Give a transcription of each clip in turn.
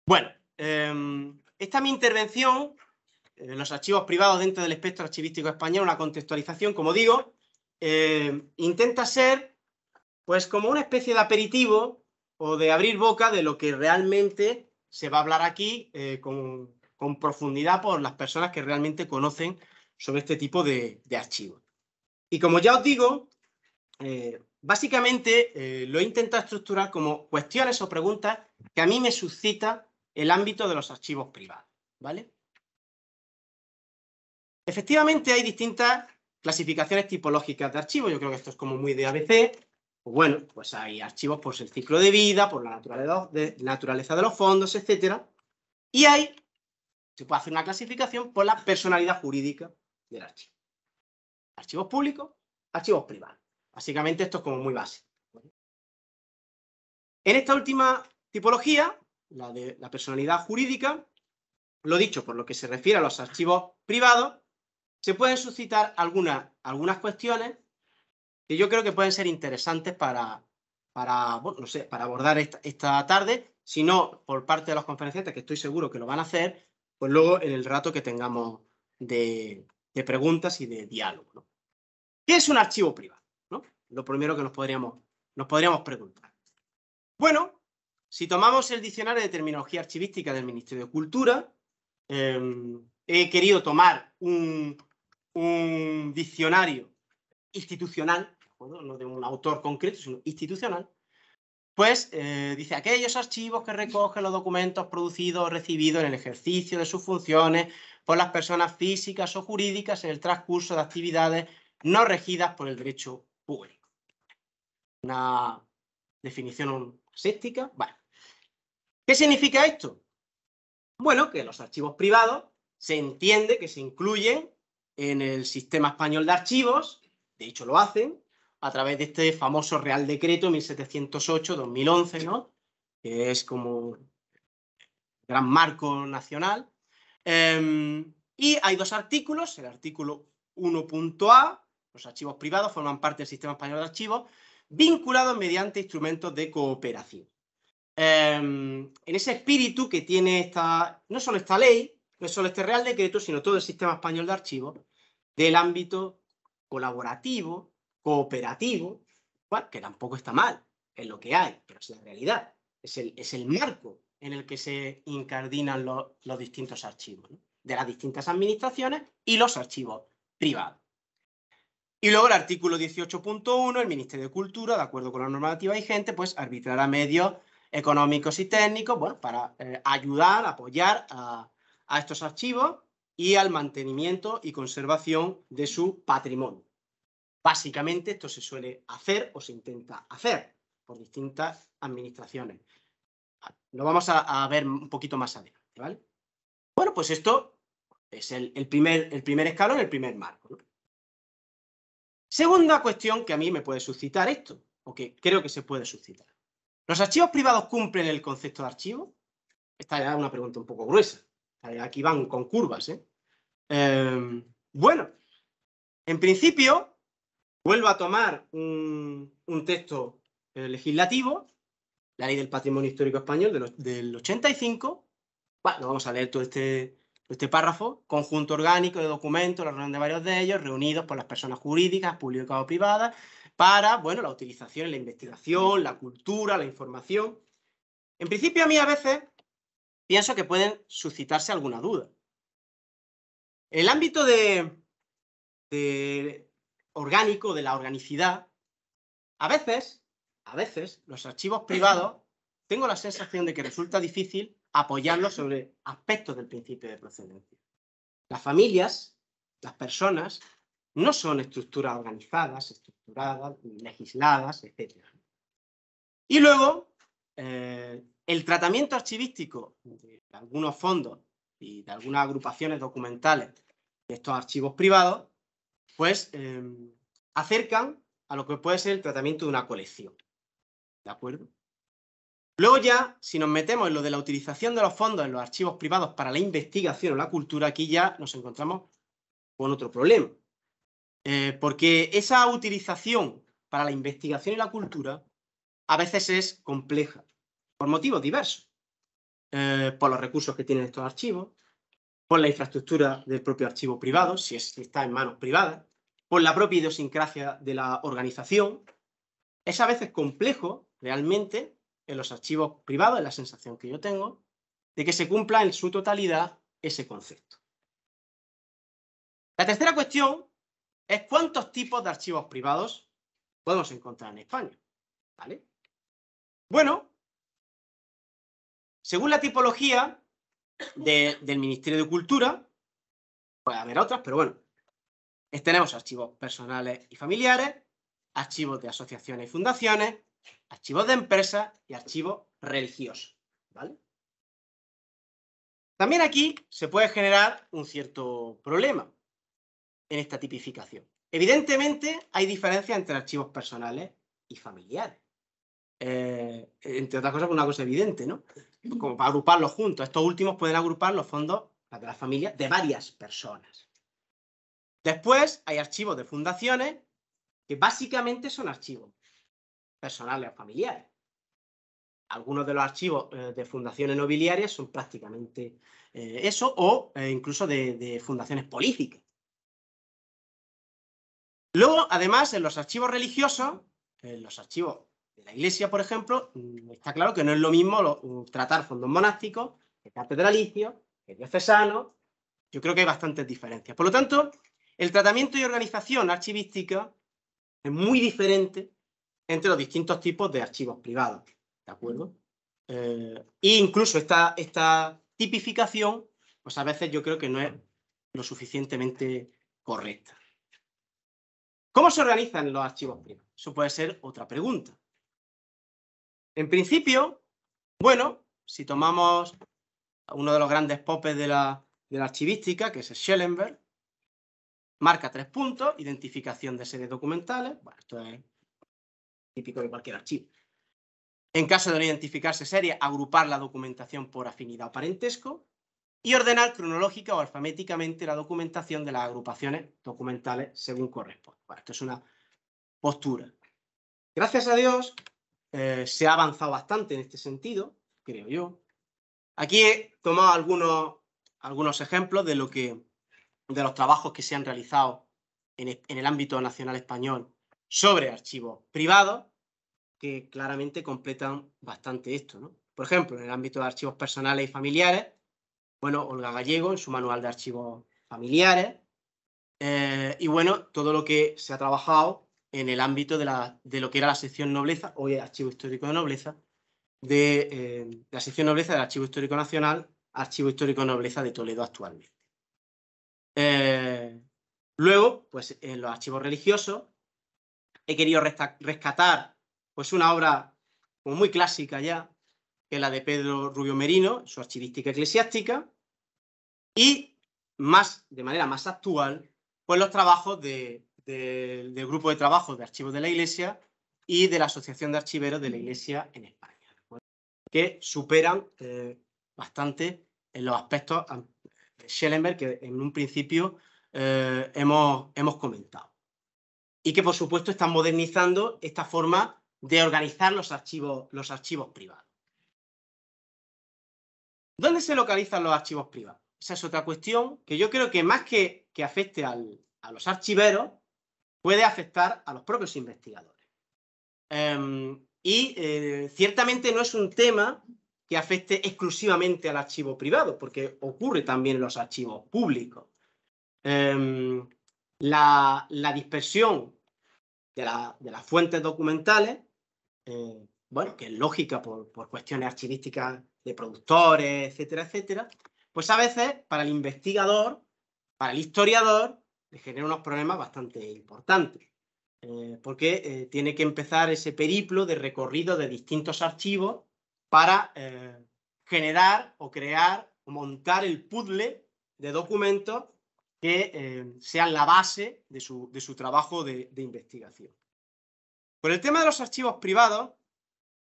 Bueno, esta es mi intervención, los archivos privados dentro del espectro archivístico español, una contextualización, como digo, intenta ser pues como una especie de aperitivo o de abrir boca de lo que realmente se va a hablar aquí con profundidad por las personas que realmente conocen sobre este tipo de archivos. Y como ya os digo, básicamente lo he intentado estructurar como cuestiones o preguntas que a mí me suscita el ámbito de los archivos privados, ¿vale? Efectivamente hay distintas clasificaciones tipológicas de archivos, yo creo que esto es como muy de ABC. Pues bueno, pues hay archivos por el ciclo de vida, por la naturaleza de los fondos, etcétera. Y se puede hacer una clasificación por la personalidad jurídica del archivo. Archivos públicos, archivos privados. Básicamente esto es como muy básico. En esta última tipología, la de la personalidad jurídica, lo dicho, por lo que se refiere a los archivos privados, se pueden suscitar algunas cuestiones que yo creo que pueden ser interesantes para bueno, no sé, para abordar esta tarde, si no por parte de los conferenciantes, que estoy seguro que lo van a hacer, pues luego en el rato que tengamos de preguntas y de diálogo, ¿no? ¿Qué es un archivo privado? ¿No? Lo primero que nos podríamos preguntar. Bueno, si tomamos el diccionario de terminología archivística del Ministerio de Cultura, he querido tomar un diccionario institucional, no de un autor concreto, sino institucional, pues dice aquellos archivos que recogen los documentos producidos o recibidos en el ejercicio de sus funciones por las personas físicas o jurídicas en el transcurso de actividades no regidas por el derecho público. Una definición aséptica. Bueno, ¿qué significa esto? Bueno, que los archivos privados se entiende que se incluyen en el sistema español de archivos, de hecho lo hacen, a través de este famoso Real Decreto 1708-2011, ¿no? Que es como gran marco nacional. Y hay dos artículos, el artículo 1.a, los archivos privados forman parte del sistema español de archivos, vinculados mediante instrumentos de cooperación. En ese espíritu que tiene no solo esta ley, no solo este Real Decreto, sino todo el sistema español de archivos, del ámbito colaborativo, cooperativo, bueno, que tampoco está mal, es lo que hay, pero es la realidad, es el marco en el que se incardinan los distintos archivos, ¿no? De las distintas administraciones y los archivos privados. Y luego el artículo 18.1, el Ministerio de Cultura, de acuerdo con la normativa vigente, pues arbitrará medios económicos y técnicos, bueno, para ayudar, apoyar a estos archivos y al mantenimiento y conservación de su patrimonio. Básicamente esto se suele hacer o se intenta hacer por distintas administraciones. Lo vamos a ver un poquito más adelante, ¿vale? Bueno, pues esto es el primer escalón, el primer marco, ¿no? Segunda cuestión que a mí me puede suscitar esto, o que creo que se puede suscitar. ¿Los archivos privados cumplen el concepto de archivo? Esta es una pregunta un poco gruesa. Aquí van con curvas, ¿eh? Bueno, en principio, vuelvo a tomar un texto legislativo, la Ley del Patrimonio Histórico Español del 85. Bueno, vamos a leer todo este párrafo. Conjunto orgánico de documentos, la reunión de varios de ellos, reunidos por las personas jurídicas, públicas o privadas, para, bueno, la utilización, la investigación, la cultura, la información. En principio, a mí a veces pienso que pueden suscitarse alguna duda. En el ámbito orgánico, de la organicidad, a veces, los archivos privados, tengo la sensación de que resulta difícil apoyarlos sobre aspectos del principio de procedencia. Las familias, las personas, no son estructuras organizadas, estructuradas, legisladas, etc. Y luego, el tratamiento archivístico de algunos fondos y de algunas agrupaciones documentales de estos archivos privados, pues acercan a lo que puede ser el tratamiento de una colección. ¿De acuerdo? Luego ya, si nos metemos en lo de la utilización de los fondos en los archivos privados para la investigación o la cultura, aquí ya nos encontramos con otro problema. Porque esa utilización para la investigación y la cultura a veces es compleja, por motivos diversos. por los recursos que tienen estos archivos, por la infraestructura del propio archivo privado, si está en manos privadas, por la propia idiosincrasia de la organización. Es a veces complejo, realmente, en los archivos privados, es la sensación que yo tengo, de que se cumpla en su totalidad ese concepto. La tercera cuestión es cuántos tipos de archivos privados podemos encontrar en España, ¿vale? Bueno, según la tipología del Ministerio de Cultura, puede haber otras, pero bueno, tenemos archivos personales y familiares, archivos de asociaciones y fundaciones, archivos de empresas y archivos religiosos, ¿vale? También aquí se puede generar un cierto problema en esta tipificación. Evidentemente, hay diferencias entre archivos personales y familiares. Entre otras cosas, una cosa evidente, ¿no? Como para agruparlos juntos. Estos últimos pueden agrupar los fondos de las familias de varias personas. Después hay archivos de fundaciones que básicamente son archivos personales o familiares. Algunos de los archivos de fundaciones nobiliarias son prácticamente eso, o incluso de fundaciones políticas. Luego, además, en los archivos religiosos, en los archivos de la Iglesia, por ejemplo, está claro que no es lo mismo tratar fondos monásticos que catedralicios, que diocesanos. Yo creo que hay bastantes diferencias. Por lo tanto, el tratamiento y organización archivística es muy diferente entre los distintos tipos de archivos privados, ¿de acuerdo? E incluso esta tipificación, pues a veces yo creo que no es lo suficientemente correcta. ¿Cómo se organizan los archivos privados? Eso puede ser otra pregunta. En principio, bueno, si tomamos uno de los grandes popes de la archivística, que es Schellenberg, marca 3 puntos, identificación de series documentales. Bueno, esto es típico de cualquier archivo. En caso de no identificarse serie, agrupar la documentación por afinidad o parentesco y ordenar cronológica o alfabéticamente la documentación de las agrupaciones documentales según corresponde. Bueno, esto es una postura. Gracias a Dios se ha avanzado bastante en este sentido, creo yo. Aquí he tomado algunos ejemplos de los trabajos que se han realizado en el ámbito nacional español sobre archivos privados, que claramente completan bastante esto, ¿no? Por ejemplo, en el ámbito de archivos personales y familiares, bueno, Olga Gallego en su manual de archivos familiares, y bueno, todo lo que se ha trabajado en el ámbito de lo que era la sección nobleza, hoy Archivo Histórico de Nobleza, de la sección nobleza del Archivo Histórico Nacional, Archivo Histórico de Nobleza de Toledo actualmente. Luego, pues en los archivos religiosos, he querido rescatar pues una obra como muy clásica ya, que es la de Pedro Rubio Merino, su archivística eclesiástica, y de manera más actual, pues los trabajos del grupo de trabajo de archivos de la Iglesia y de la Asociación de Archiveros de la Iglesia en España, que superan bastante en los aspectos de Schellenberg que en un principio hemos comentado. Y que, por supuesto, están modernizando esta forma de organizar los archivos privados. ¿Dónde se localizan los archivos privados? Esa es otra cuestión que yo creo que más que afecte a los archiveros, puede afectar a los propios investigadores. Ciertamente no es un tema que afecte exclusivamente al archivo privado, porque ocurre también en los archivos públicos. La dispersión de las fuentes documentales, bueno, que es lógica por cuestiones archivísticas de productores, etcétera, etcétera, pues a veces para el investigador, para el historiador, le genera unos problemas bastante importantes, porque tiene que empezar ese periplo de recorrido de distintos archivos para generar o crear o montar el puzzle de documentos que sean la base de su trabajo de investigación. Con el tema de los archivos privados,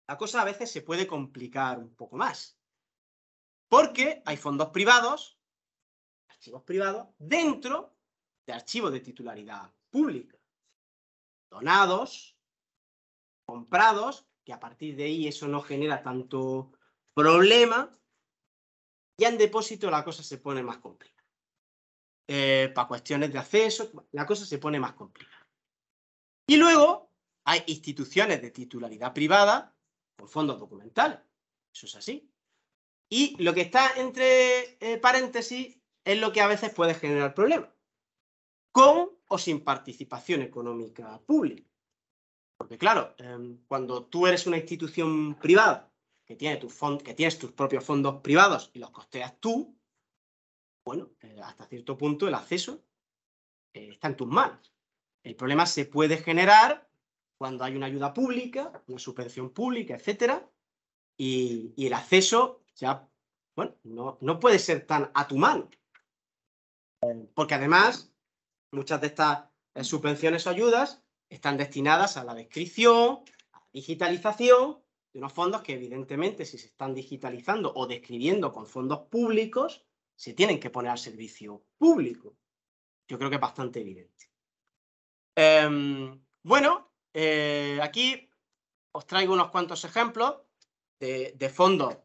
la cosa a veces se puede complicar un poco más, porque hay fondos privados, archivos privados, dentro de archivos de titularidad pública, donados, comprados, que a partir de ahí eso no genera tanto problema, Ya en depósito la cosa se pone más complicada. Para cuestiones de acceso, la cosa se pone más complicada. Y luego hay instituciones de titularidad privada con fondos documentales. Eso es así. Y lo que está entre paréntesis es lo que a veces puede generar problemas. Con o sin participación económica pública. Porque claro, cuando tú eres una institución privada que tienes tus propios fondos privados y los costeas tú, bueno, hasta cierto punto el acceso está en tus manos. El problema se puede generar cuando hay una ayuda pública, una subvención pública, etcétera, y el acceso ya, bueno, no puede ser tan a tu mano. Porque además, muchas de estas subvenciones o ayudas están destinadas a la descripción, a la digitalización de unos fondos que evidentemente si se están digitalizando o describiendo con fondos públicos, se tienen que poner al servicio público. Yo creo que es bastante evidente. Bueno, aquí os traigo unos cuantos ejemplos de fondos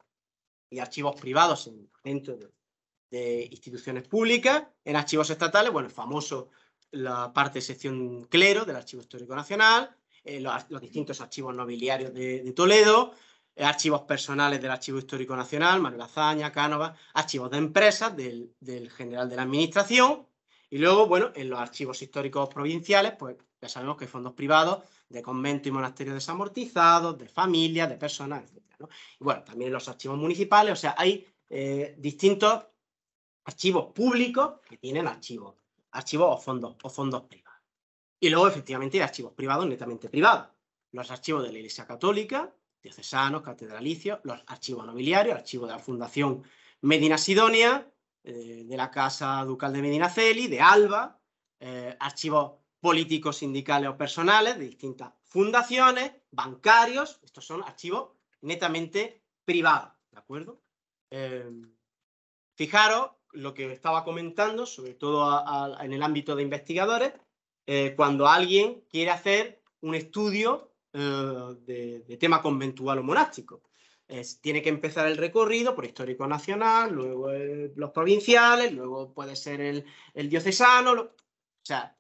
y archivos privados dentro de instituciones públicas. En archivos estatales, bueno, es famoso la parte de sección clero del Archivo Histórico Nacional, los distintos archivos nobiliarios de Toledo, archivos personales del Archivo Histórico Nacional, Manuel Azaña, Cánovas, archivos de empresas del General de la Administración, y luego, bueno, en los archivos históricos provinciales, pues ya sabemos que hay fondos privados de conventos y monasterios desamortizados, de familias, de personas, etc., ¿no? Y bueno, también en los archivos municipales, o sea, hay distintos archivos públicos que tienen archivos o fondos privados. Y luego, efectivamente, hay archivos privados netamente privados. Los archivos de la Iglesia Católica, diocesanos, catedralicios, los archivos nobiliarios, el archivo de la Fundación Medina Sidonia, de la Casa Ducal de Medinaceli, de Alba, archivos políticos, sindicales o personales de distintas fundaciones, bancarios. Estos son archivos netamente privados, ¿de acuerdo? Fijaros lo que estaba comentando, sobre todo en el ámbito de investigadores, cuando alguien quiere hacer un estudio de tema conventual o monástico. Tiene que empezar el recorrido por histórico nacional, luego los provinciales, luego puede ser el diocesano. O sea,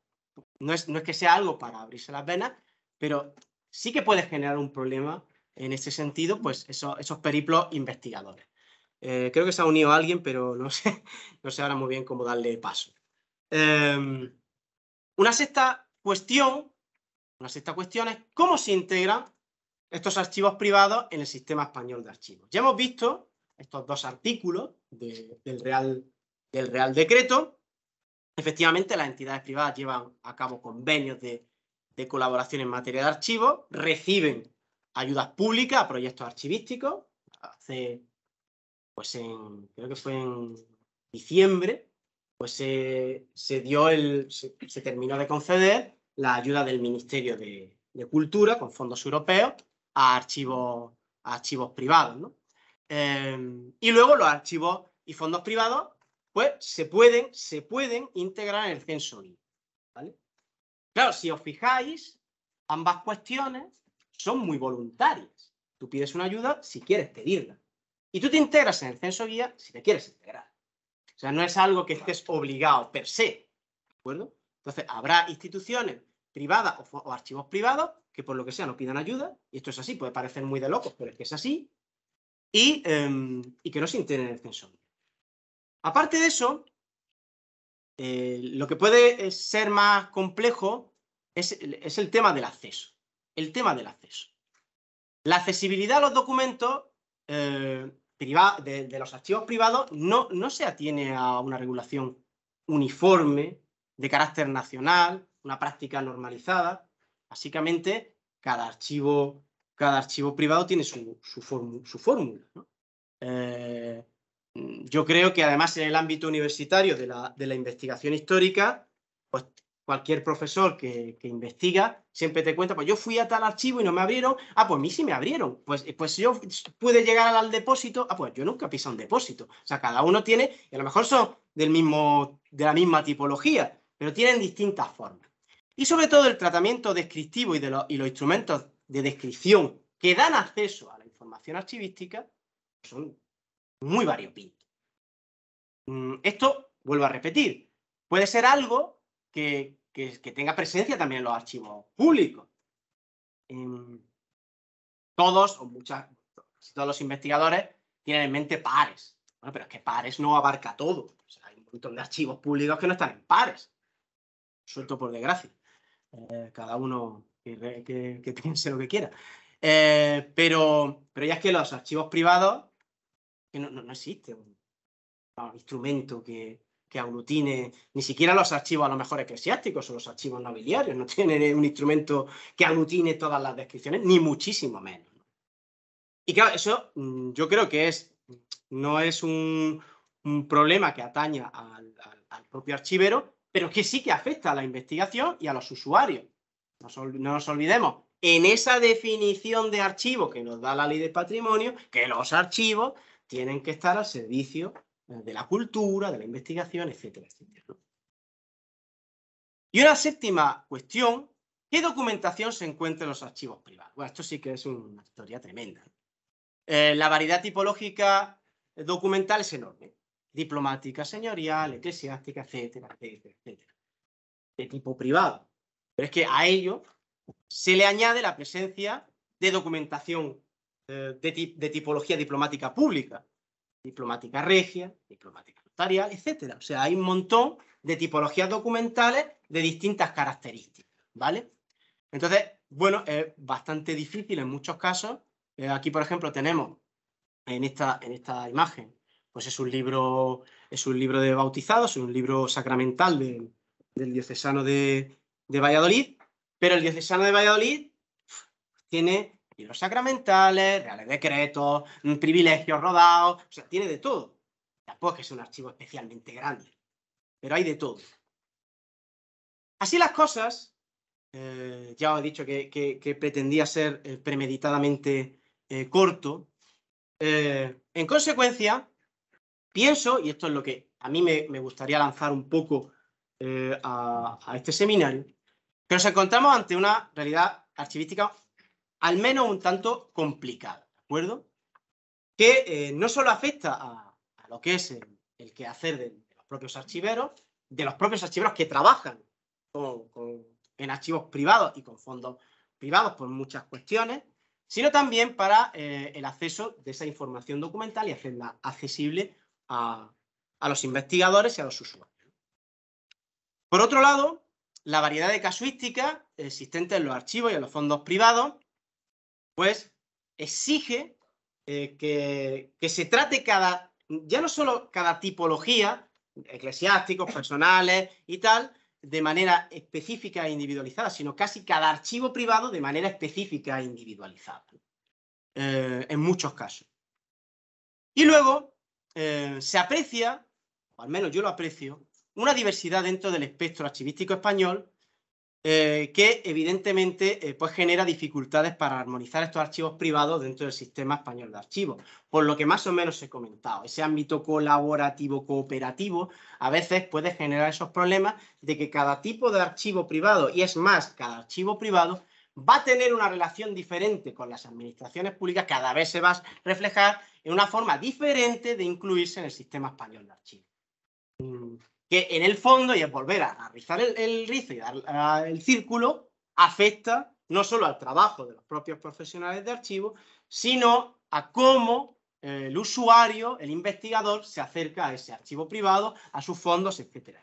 no es que sea algo para abrirse las venas, pero sí que puede generar un problema en ese sentido, pues esos periplos investigadores. Creo que se ha unido alguien, pero no sé ahora muy bien cómo darle paso. Una sexta cuestión es cómo se integran estos archivos privados en el sistema español de archivos. Ya hemos visto estos dos artículos del Real Decreto. Efectivamente, las entidades privadas llevan a cabo convenios de colaboración en materia de archivos, reciben ayudas públicas a proyectos archivísticos. Creo que fue en diciembre, pues se terminó de conceder la ayuda del Ministerio de Cultura con fondos europeos a archivos privados, ¿no? Y luego los archivos y fondos privados pues se pueden integrar en el censo guía, ¿vale? Claro, si os fijáis, ambas cuestiones son muy voluntarias. Tú pides una ayuda si quieres pedirla. Y tú te integras en el censo guía si te quieres integrar. O sea, no es algo que estés obligado per se, ¿de acuerdo? Entonces, habrá instituciones privadas o archivos privados que por lo que sea no pidan ayuda, y esto es así, puede parecer muy de locos, pero es que es así, y que no se integren en el censo guía. Aparte de eso, lo que puede ser más complejo es el tema del acceso. El tema del acceso. La accesibilidad a los documentos de los archivos privados no se atiene a una regulación uniforme de carácter nacional, una práctica normalizada. Básicamente, cada archivo privado tiene su fórmula, ¿no? Yo creo que además en el ámbito universitario de la investigación histórica, pues cualquier profesor que investiga siempre te cuenta, pues yo fui a tal archivo y no me abrieron, pues a mí sí me abrieron, pues yo pude llegar al depósito, pues yo nunca he pisado un depósito. O sea, cada uno tiene, y a lo mejor son de la misma tipología, pero tienen distintas formas. Y sobre todo el tratamiento descriptivo y los instrumentos de descripción que dan acceso a la información archivística son muy variopintos. Esto, vuelvo a repetir, puede ser algo que tenga presencia también en los archivos públicos. Todos, o casi todos los investigadores tienen en mente pares. Bueno, pero es que pares no abarca todo. O sea, hay un montón de archivos públicos que no están en pares. Suelto por desgracia. Cada uno que piense lo que quiera. Pero ya es que los archivos privados, que no existe un instrumento que aglutine, ni siquiera los archivos a lo mejor eclesiásticos o los archivos nobiliarios, no tienen un instrumento que aglutine todas las descripciones, ni muchísimo menos. Y claro, eso yo creo que no es un problema que ataña al propio archivero, pero que sí que afecta a la investigación y a los usuarios. No nos olvidemos, en esa definición de archivo que nos da la Ley de Patrimonio, que los archivos tienen que estar al servicio de la cultura, de la investigación, etcétera, etcétera, ¿no? Y una séptima cuestión, ¿qué documentación se encuentra en los archivos privados? Bueno, esto sí que es una historia tremenda. La variedad tipológica documental es enorme. Diplomática, señorial, eclesiástica, etcétera, etcétera, etcétera. De tipo privado. Pero es que a ello se le añade la presencia de documentación de tipología diplomática pública. Diplomática regia, diplomática notarial, etcétera. O sea, hay un montón de tipologías documentales de distintas características, ¿vale? Entonces, bueno, es bastante difícil en muchos casos. Aquí, por ejemplo, tenemos en esta imagen, pues es un libro de bautizados, es un libro sacramental del diocesano de Valladolid, pero el diocesano de Valladolid tiene libros sacramentales, reales decretos, privilegios rodados, o sea, tiene de todo. Tampoco es que sea un archivo especialmente grande, pero hay de todo. Así las cosas, ya os he dicho que pretendía ser premeditadamente corto. En consecuencia, pienso, y esto es lo que a mí me gustaría lanzar un poco a este seminario, que nos encontramos ante una realidad archivística al menos un tanto complicada, ¿de acuerdo? Que no solo afecta a lo que es el quehacer de los propios archiveros que trabajan en archivos privados y con fondos privados por muchas cuestiones, sino también para el acceso de esa información documental y hacerla accesible a los investigadores y a los usuarios. Por otro lado, la variedad de casuísticas existentes en los archivos y en los fondos privados, pues exige que se trate ya no solo cada tipología, eclesiásticos, personales y tal, de manera específica e individualizada, sino casi cada archivo privado de manera específica e individualizada, en muchos casos. Y luego se aprecia, o al menos yo lo aprecio, una diversidad dentro del espectro archivístico español que evidentemente pues genera dificultades para armonizar estos archivos privados dentro del sistema español de archivos. Por lo que más o menos he comentado, ese ámbito colaborativo, cooperativo, a veces puede generar esos problemas de que cada tipo de archivo privado, y es más, cada archivo privado, va a tener una relación diferente con las administraciones públicas, cada vez se va a reflejar en una forma diferente de incluirse en el sistema español de archivos. Que en el fondo, y es volver a rizar el rizo y dar el círculo, afecta no solo al trabajo de los propios profesionales de archivo, sino a cómo el usuario, el investigador, se acerca a ese archivo privado, a sus fondos, etcétera,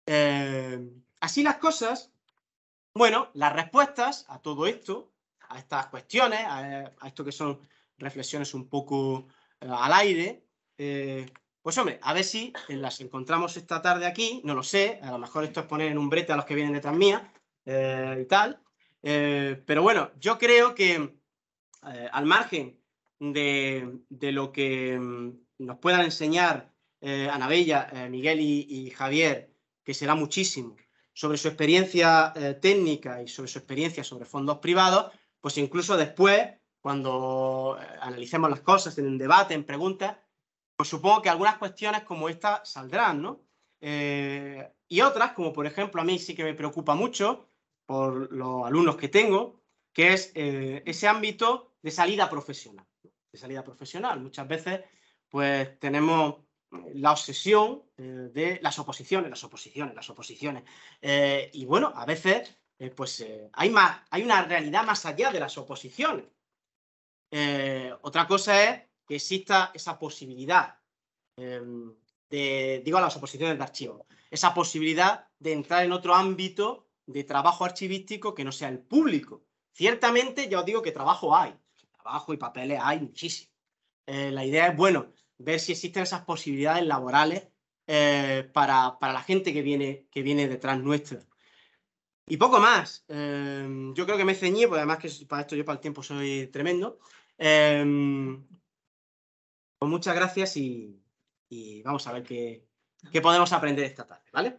etcétera. Así las cosas, bueno, las respuestas a todo esto, a estas cuestiones, a esto que son reflexiones un poco al aire, pues hombre, a ver si las encontramos esta tarde aquí, no lo sé, a lo mejor esto es poner en un brete a los que vienen detrás mía y tal, pero bueno, yo creo que al margen de lo que nos puedan enseñar Ana Bella, Miguel y Javier, que será muchísimo, sobre su experiencia técnica y sobre su experiencia sobre fondos privados, pues incluso después, cuando analicemos las cosas en un debate, en preguntas, pues supongo que algunas cuestiones como esta saldrán, ¿no? Y otras, como por ejemplo a mí sí que me preocupa mucho por los alumnos que tengo, que es ese ámbito de salida profesional. Muchas veces, pues tenemos la obsesión de las oposiciones. Y bueno, a veces hay una realidad más allá de las oposiciones. Otra cosa es que exista esa posibilidad digo, las oposiciones de archivo, esa posibilidad de entrar en otro ámbito de trabajo archivístico que no sea el público. Ciertamente, ya os digo que trabajo hay, trabajo y papeles hay muchísimo. La idea es, bueno, ver si existen esas posibilidades laborales para la gente que viene detrás nuestra. Y poco más. Yo creo que me ceñí, porque además que para esto yo para el tiempo soy tremendo. Pues muchas gracias y vamos a ver qué podemos aprender esta tarde, ¿vale?